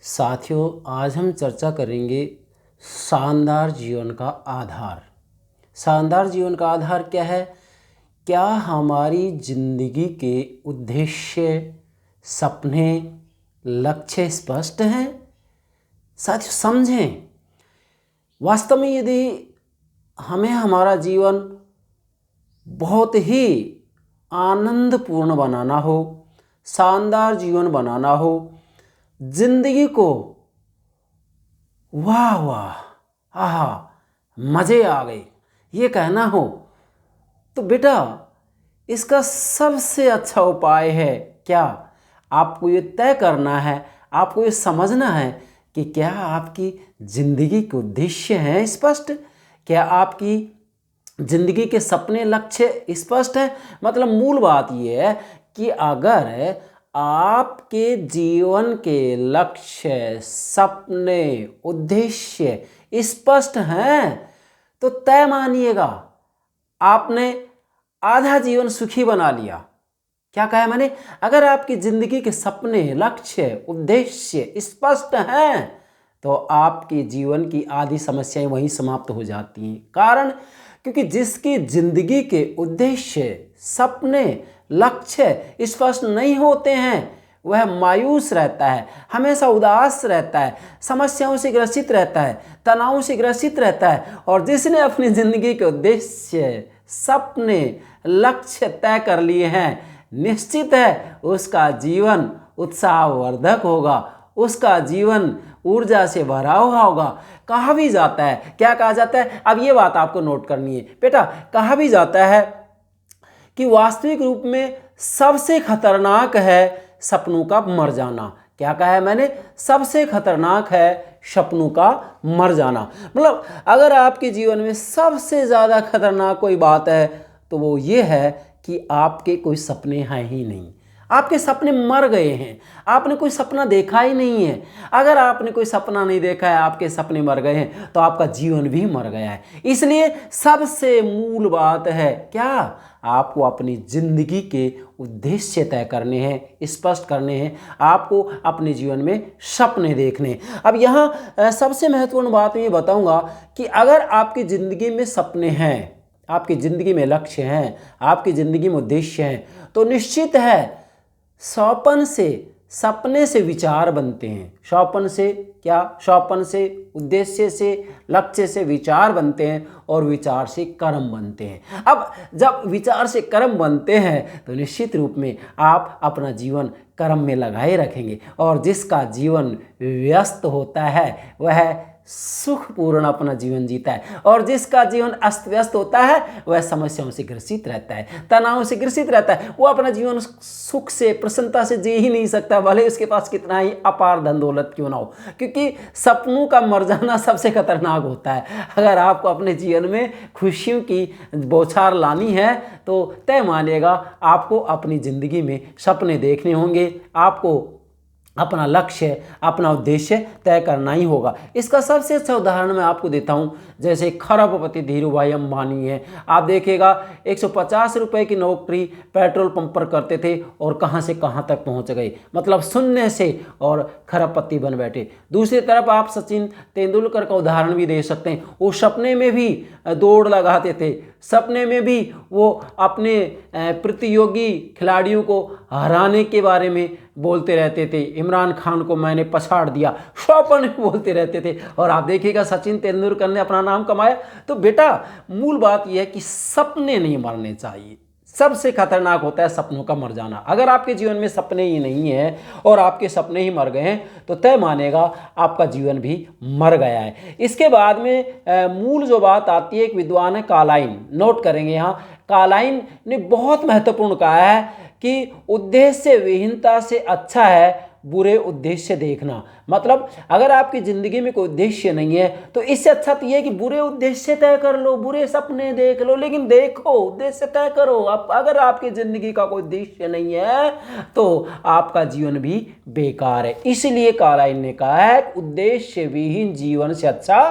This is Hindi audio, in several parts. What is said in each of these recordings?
साथियों, आज हम चर्चा करेंगे शानदार जीवन का आधार। शानदार जीवन का आधार क्या है? क्या हमारी जिंदगी के उद्देश्य, सपने, लक्ष्य स्पष्ट हैं? साथियों समझें, वास्तव में यदि हमें हमारा जीवन बहुत ही आनंदपूर्ण बनाना हो, शानदार जीवन बनाना हो, जिंदगी को वाह वाह आहा मज़े आ गए ये कहना हो, तो बेटा इसका सबसे अच्छा उपाय है क्या? आपको ये तय करना है, आपको ये समझना है कि क्या आपकी ज़िंदगी के उद्देश्य हैं स्पष्ट, क्या आपकी ज़िंदगी के सपने, लक्ष्य स्पष्ट हैं। मतलब मूल बात ये है कि अगर आपके जीवन के लक्ष्य, सपने, उद्देश्य स्पष्ट हैं तो तय मानिएगा आपने आधा जीवन सुखी बना लिया। क्या कहा मैंने? अगर आपकी जिंदगी के सपने, लक्ष्य, उद्देश्य स्पष्ट हैं तो आपके जीवन की आधी समस्याएं वहीं समाप्त हो जाती हैं। कारण क्योंकि जिसकी जिंदगी के उद्देश्य, सपने, लक्ष्य स्पष्ट नहीं होते हैं वह मायूस रहता है, हमेशा उदास रहता है, समस्याओं से ग्रसित रहता है, तनाव से ग्रसित रहता है। और जिसने अपनी जिंदगी के उद्देश्य, सपने, लक्ष्य तय कर लिए हैं, निश्चित है उसका जीवन उत्साहवर्धक होगा, उसका जीवन ऊर्जा से भरा हुआ होगा। कहा भी जाता है, क्या कहा जाता है? अब ये बात आपको नोट करनी है बेटा। कहा भी जाता है कि वास्तविक रूप में सबसे खतरनाक है सपनों का मर जाना। क्या कहा है मैंने? सबसे खतरनाक है सपनों का मर जाना। मतलब अगर आपके जीवन में सबसे ज़्यादा खतरनाक कोई बात है तो वो ये है कि आपके कोई सपने हैं ही नहीं, आपके सपने मर गए हैं, आपने कोई सपना देखा ही नहीं है। अगर आपने कोई सपना नहीं देखा है, आपके सपने मर गए हैं, तो आपका जीवन भी मर गया है। इसलिए सबसे मूल बात है क्या? आपको अपनी जिंदगी के उद्देश्य तय करने हैं, स्पष्ट करने हैं, आपको अपने जीवन में सपने देखने हैं। अब यहाँ सबसे महत्वपूर्ण बात मैं बताऊंगा कि अगर आपकी ज़िंदगी में सपने हैं, आपकी ज़िंदगी में लक्ष्य हैं, आपकी ज़िंदगी में उद्देश्य हैं, तो निश्चित है सपने से विचार बनते हैं। सपन से क्या? सपन से, उद्देश्य से, लक्ष्य से विचार बनते हैं और विचार से कर्म बनते हैं। अब जब विचार से कर्म बनते हैं तो निश्चित रूप में आप अपना जीवन कर्म में लगाए रखेंगे और जिसका जीवन व्यस्त होता है वह सुखपूर्ण अपना जीवन जीता है और जिसका जीवन अस्त व्यस्त होता है वह समस्याओं से ग्रसित रहता है, तनाव से ग्रसित रहता है। वो अपना जीवन सुख से, प्रसन्नता से जी ही नहीं सकता, भले उसके पास कितना ही अपार धन दौलत क्यों ना हो, क्योंकि सपनों का मर जाना सबसे खतरनाक होता है। अगर आपको अपने जीवन में खुशियों की बौछार लानी है तो तय मानिएगा आपको अपनी ज़िंदगी में सपने देखने होंगे, आपको अपना लक्ष्य, अपना उद्देश्य तय करना ही होगा। इसका सबसे अच्छा उदाहरण मैं आपको देता हूँ। जैसे खरबपति धीरूभाई अंबानी है, आप देखिएगा 150 रुपए की नौकरी पेट्रोल पंप पर करते थे और कहाँ से कहाँ तक पहुँच गए, मतलब शून्य से और खरबपति बन बैठे। दूसरी तरफ आप सचिन तेंदुलकर का उदाहरण भी दे सकते हैं। वो सपने में भी दौड़ लगाते थे, सपने में भी वो अपने प्रतियोगी खिलाड़ियों को हराने के बारे में बोलते रहते थे। इमरान खान को मैंने पछाड़ दिया, स्वप्न बोलते रहते थे। और आप देखिएगा सचिन तेंदुलकर ने अपना नाम कमाया। तो बेटा मूल बात यह है कि सपने नहीं मरने चाहिए। सबसे खतरनाक होता है सपनों का मर जाना। अगर आपके जीवन में सपने ही नहीं है और आपके सपने ही मर गए हैं तो तय मानेगा आपका जीवन भी मर गया है। इसके बाद में मूल जो बात आती है, एक विद्वान है कार्लाइल, नोट करेंगे यहाँ। कार्लाइल ने बहुत महत्वपूर्ण कहा है कि उद्देश्य विहीनता से अच्छा है बुरे उद्देश्य देखना। मतलब अगर आपकी ज़िंदगी में कोई उद्देश्य नहीं है तो इससे अच्छा तो ये है कि बुरे उद्देश्य तय कर लो, बुरे सपने देख लो, लेकिन देखो उद्देश्य तय करो। अब अगर आपकी ज़िंदगी का कोई उद्देश्य नहीं है तो आपका जीवन भी बेकार है। इसलिए कार्लाइल ने कहा है उद्देश्य विहीन जीवन से अच्छा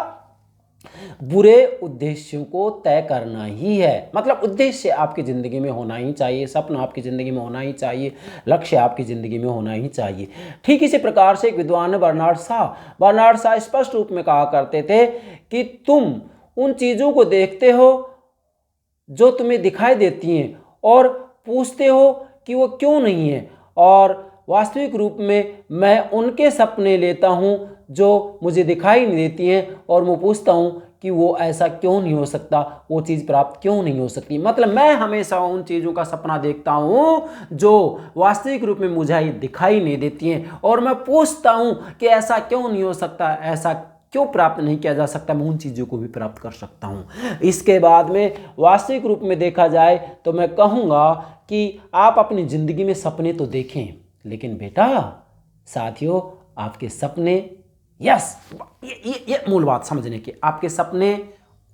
बुरे उद्देश्यों को तय करना ही है। मतलब उद्देश्य आपकी ज़िंदगी में होना ही चाहिए, सपना आपकी ज़िंदगी में होना ही चाहिए, लक्ष्य आपकी ज़िंदगी में होना ही चाहिए। ठीक इसी प्रकार से एक विद्वान बर्नार्ड शॉ स्पष्ट रूप में कहा करते थे कि तुम उन चीज़ों को देखते हो जो तुम्हें दिखाई देती हैं और पूछते हो कि वो क्यों नहीं है, और वास्तविक रूप में मैं उनके सपने लेता हूँ जो मुझे दिखाई नहीं देती हैं, और मैं पूछता हूँ कि वो ऐसा क्यों नहीं हो सकता, वो चीज़ प्राप्त क्यों नहीं हो सकती। मतलब मैं हमेशा उन चीज़ों का सपना देखता हूँ जो वास्तविक रूप में मुझे दिखाई नहीं देती हैं, और मैं पूछता हूँ कि ऐसा क्यों नहीं हो सकता, ऐसा क्यों प्राप्त नहीं किया जा सकता, मैं उन चीज़ों को भी प्राप्त कर सकता हूँ। इसके बाद में वास्तविक रूप में देखा जाए तो मैं कहूँगा कि आप अपनी ज़िंदगी में सपने तो देखें, लेकिन बेटा साथियों आपके सपने, यस ये मूल बात समझने की, आपके सपने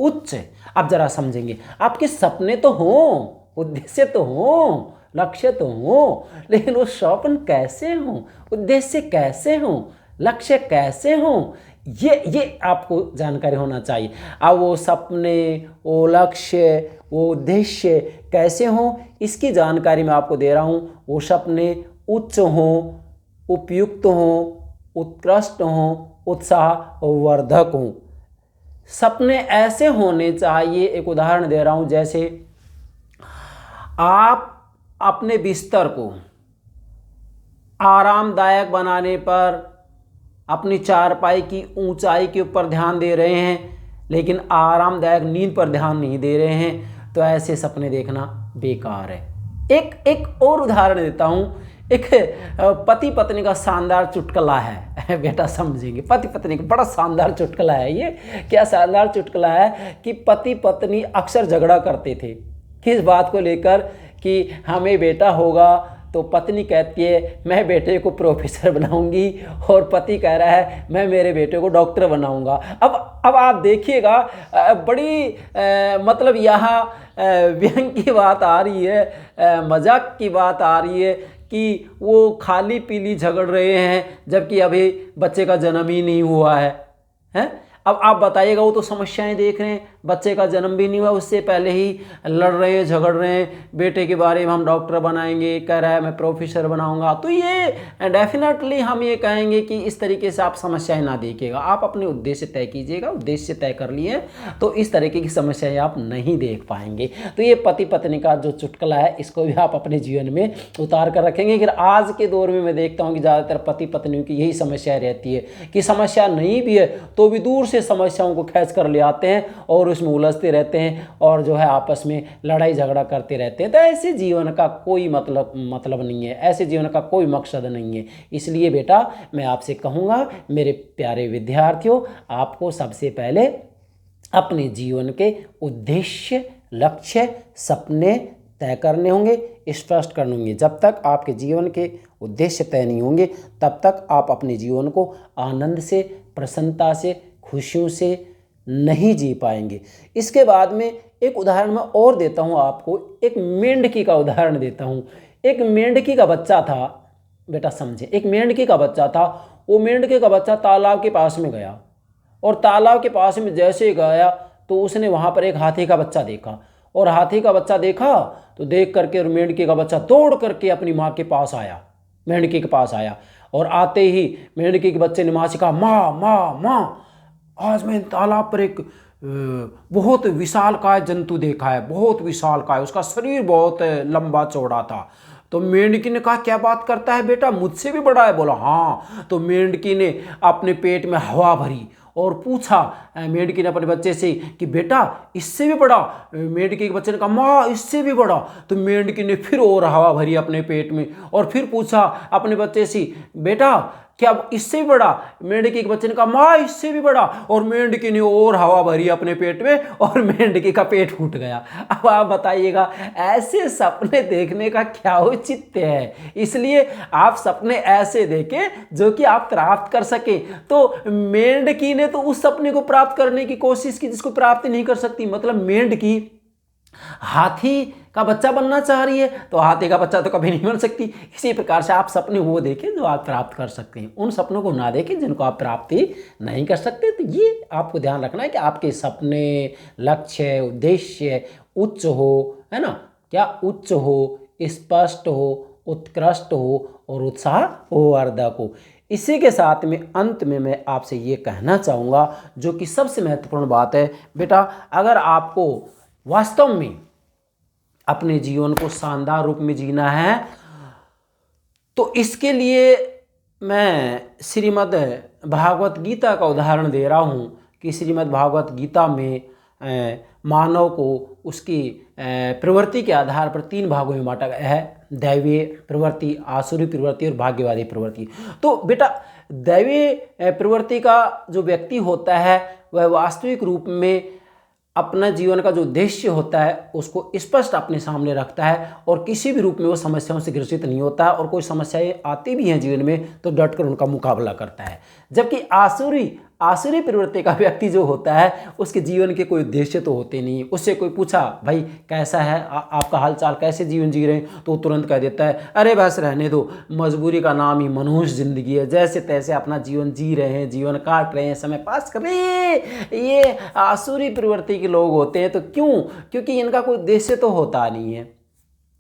उच्च, अब जरा समझेंगे, आपके सपने तो हों, उद्देश्य तो हों, लक्ष्य तो हों, लेकिन वो स्वप्न कैसे हों, उद्देश्य कैसे हों, लक्ष्य कैसे हों, ये आपको जानकारी होना चाहिए। अब वो सपने, वो लक्ष्य, वो उद्देश्य कैसे हों, इसकी जानकारी मैं आपको दे रहा हूँ। वो सपने उच्च हों, उपयुक्त हों, उत्कृष्ट हों, उत्साहवर्धक हों। सपने ऐसे होने चाहिए, एक उदाहरण दे रहा हूँ, जैसे आप अपने बिस्तर को आरामदायक बनाने पर अपनी चारपाई की ऊंचाई के ऊपर ध्यान दे रहे हैं, लेकिन आरामदायक नींद पर ध्यान नहीं दे रहे हैं, तो ऐसे सपने देखना बेकार है। एक और उदाहरण देता हूँ। एक पति पत्नी का शानदार चुटकुला है बेटा, समझेंगे। पति पत्नी का बड़ा शानदार चुटकुला है ये। क्या शानदार चुटकुला है कि पति पत्नी अक्सर झगड़ा करते थे किस बात को लेकर कि हमें बेटा होगा, तो पत्नी कहती है मैं बेटे को प्रोफेसर बनाऊंगी, और पति कह रहा है मैं मेरे बेटे को डॉक्टर बनाऊंगा। अब आप देखिएगा, बड़ी मतलब यहाँ व्यंग की बात आ रही है, मजाक की बात आ रही है कि वो खाली पीली झगड़ रहे हैं, जबकि अभी बच्चे का जन्म ही नहीं हुआ है। अब आप बताइएगा, वो तो समस्याएं देख रहे हैं, बच्चे का जन्म भी नहीं हुआ, उससे पहले ही लड़ रहे हैं, झगड़ रहे हैं, बेटे के बारे में हम डॉक्टर बनाएंगे, कह रहा है मैं प्रोफेसर बनाऊंगा। तो ये डेफिनेटली हम ये कहेंगे कि इस तरीके से आप समस्याएं ना देखिएगा, आप अपने उद्देश्य तय कीजिएगा। उद्देश्य तय कर लिए तो इस तरीके की समस्याएं आप नहीं देख पाएंगे। तो ये पति पत्नी का जो चुटकुला है, इसको भी आप अपने जीवन में उतार कर रखेंगे। फिर आज के दौर में मैं देखता हूँ कि ज़्यादातर पति पत्नियों की यही समस्या रहती है कि समस्या नहीं भी है तो भी दूर से समस्याओं को खींच कर ले आते हैं और उसमें उलझते रहते हैं, और जो है आपस में लड़ाई झगड़ा करते रहते हैं। तो ऐसे जीवन का कोई मतलब नहीं है, ऐसे जीवन का कोई मकसद नहीं है। इसलिए बेटा मैं आपसे कहूँगा, मेरे प्यारे विद्यार्थियों, आपको सबसे पहले अपने जीवन के उद्देश्य, लक्ष्य, सपने तय करने होंगे, स्पष्ट करने होंगे। जब तक आपके जीवन के उद्देश्य तय नहीं होंगे, तब तक आप अपने जीवन को आनंद से, प्रसन्नता से, खुशियों से नहीं जी पाएंगे। इसके बाद में एक उदाहरण मैं और देता हूँ आपको, एक मेंढकी का उदाहरण देता हूँ। एक मेंढकी का बच्चा था बेटा, समझे, एक मेंढकी का बच्चा था। वो मेंढके का बच्चा तालाब के पास में गया, और तालाब के पास में जैसे गया तो उसने वहाँ पर एक हाथी का बच्चा देखा, और हाथी का बच्चा देखा तो देख करके मेंढके का बच्चा दौड़ करके अपनी माँ के पास आया, मेंढके के पास आया, और आते ही मेंढके के बच्चे ने माँ से कहा, माँ माँ माँ, आज मैंने तालाब पर एक बहुत विशालकाय जंतु देखा है, बहुत विशालकाय, उसका शरीर बहुत लंबा चौड़ा था। तो मेंढकी ने कहा क्या बात करता है बेटा, मुझसे भी बड़ा है? बोला हाँ। तो मेंढकी ने अपने पेट में हवा भरी और पूछा मेंढकी ने अपने बच्चे से कि बेटा इससे भी बड़ा? मेंढकी के बच्चे ने कहा माँ इससे भी बड़ा। तो मेंढकी ने फिर और हवा भरी अपने पेट में और फिर पूछा अपने बच्चे से बेटा क्या इससे भी बड़ा? मेंढकी के बच्चे ने कहा माँ इससे भी बड़ा। और मेंढकी ने और हवा भरी अपने पेट में और मेंढकी का पेट फूट गया। अब आप बताइएगा ऐसे सपने देखने का क्या औचित्य है? इसलिए आप सपने ऐसे देखें जो कि आप प्राप्त कर सके। तो मेंढकी ने तो उस सपने को प्राप्त करने की कोशिश की जिसको प्राप्त नहीं कर सकती। मतलब मेंढकी हाथी का बच्चा बनना चाह रही है तो हाथी का बच्चा तो कभी नहीं बन सकती। इसी प्रकार से आप सपने वो देखें जो आप प्राप्त कर सकते हैं, उन सपनों को ना देखें जिनको आप प्राप्ति नहीं कर सकते। तो ये आपको ध्यान रखना है कि आपके सपने, लक्ष्य, उद्देश्य उच्च हो, है ना, क्या उच्च हो, स्पष्ट हो, उत्कृष्ट हो और उत्साहवर्धक हो। इसी के साथ में अंत में मैं आपसे ये कहना चाहूँगा, जो कि सबसे महत्वपूर्ण बात है बेटा, अगर आपको वास्तव में अपने जीवन को शानदार रूप में जीना है तो इसके लिए मैं श्रीमद् भागवत गीता का उदाहरण दे रहा हूँ कि श्रीमद् भागवत गीता में मानव को उसकी प्रवृत्ति के आधार पर 3 भागों में बांटा गया है, दैवीय प्रवृत्ति, आसुरी प्रवृत्ति और भाग्यवादी प्रवृत्ति। तो बेटा दैवीय प्रवृत्ति का जो व्यक्ति होता है वह वास्तविक रूप में अपना जीवन का जो उद्देश्य होता है उसको स्पष्ट अपने सामने रखता है और किसी भी रूप में वो समस्याओं से ग्रसित नहीं होता है, और कोई समस्याएं आती भी हैं जीवन में तो डटकर उनका मुकाबला करता है। जबकि आसुरी प्रवृत्ति का व्यक्ति जो होता है उसके जीवन के कोई उद्देश्य तो होते नहीं। उससे कोई पूछा भाई कैसा है आपका हालचाल, कैसे जीवन जी रहे हैं, तो तुरंत कह देता है अरे बस रहने दो, मजबूरी का नाम ही मनुष्य जिंदगी है, जैसे तैसे अपना जीवन जी रहे हैं, जीवन काट रहे हैं, समय पास कर रहे हैं। ये आसुरी प्रवृत्ति के लोग होते हैं। तो क्यों? क्योंकि इनका कोई उद्देश्य तो होता नहीं है,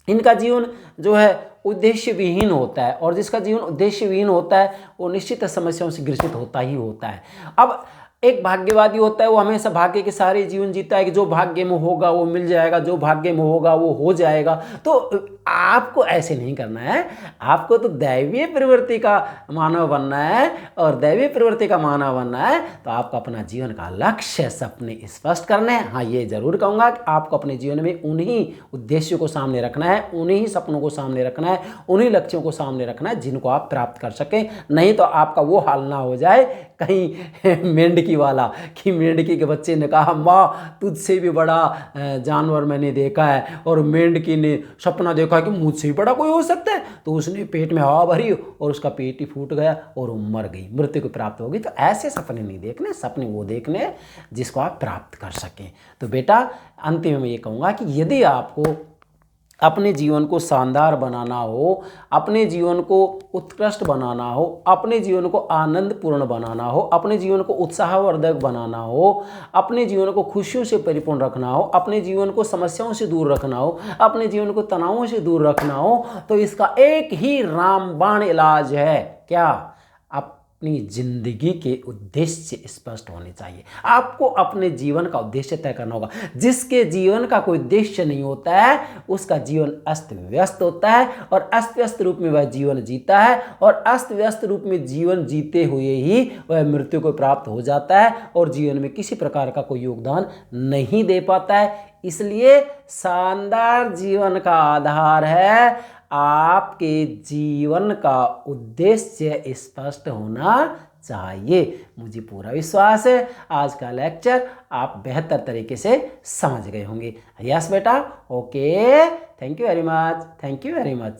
इनका जीवन जो है उद्देश्य विहीन होता है, और जिसका जीवन उद्देश्य विहीन होता है वो निश्चित समस्याओं से ग्रसित होता ही होता है। अब एक भाग्यवादी होता है, वो हमेशा भाग्य के सारे जीवन जीता है कि जो भाग्य में होगा वो मिल जाएगा, जो भाग्य में होगा वो हो जाएगा। तो आपको ऐसे नहीं करना है, आपको तो दैवीय प्रवृत्ति का मानव बनना है, और दैवीय प्रवृत्ति का मानव बनना है तो आपको अपना जीवन का लक्ष्य, सपने स्पष्ट करने हैं। हाँ, ये जरूर कहूँगा कि आपको अपने जीवन में उन्हीं उद्देश्यों को सामने रखना है, उन्हीं सपनों को सामने रखना है, उन्हीं लक्ष्यों को सामने रखना है जिनको आप प्राप्त कर सकें। नहीं तो आपका वो हाल ना हो जाए कहीं मेंढकी वाला, कि मेंढकी के बच्चे ने कहा माँ तुझसे भी बड़ा जानवर मैंने देखा है, और मेंढकी ने सपना देखा कि मुझसे भी बड़ा कोई हो सकता है, तो उसने पेट में हवा भरी और उसका पेट ही फूट गया और वो मर गई, मृत्यु को प्राप्त हो गई। तो ऐसे सपने नहीं देखने, सपने वो देखने जिसको आप प्राप्त कर सकें। तो बेटा अंतिम में ये कहूँगा कि यदि आपको अपने जीवन को शानदार बनाना हो, अपने जीवन को उत्कृष्ट बनाना हो, अपने जीवन को आनंदपूर्ण बनाना हो, अपने जीवन को उत्साहवर्धक बनाना हो, अपने जीवन को खुशियों से परिपूर्ण रखना हो, अपने जीवन को समस्याओं से दूर रखना हो, अपने जीवन को तनावों से दूर रखना हो, तो इसका एक ही रामबाण इलाज है। क्या? अपनी जिंदगी के उद्देश्य स्पष्ट होने चाहिए। आपको अपने जीवन का उद्देश्य तय करना होगा। जिसके जीवन का कोई उद्देश्य नहीं होता है उसका जीवन अस्त व्यस्त होता है, और अस्त व्यस्त रूप में वह जीवन जीता है, और अस्त व्यस्त रूप में जीवन जीते हुए ही वह मृत्यु को प्राप्त हो जाता है और जीवन में किसी प्रकार का कोई योगदान नहीं दे पाता है। इसलिए शानदार जीवन का आधार है आपके जीवन का उद्देश्य स्पष्ट होना चाहिए। मुझे पूरा विश्वास है आज का लेक्चर आप बेहतर तरीके से समझ गए होंगे। यस बेटा, okay, thank you very much, thank you very much.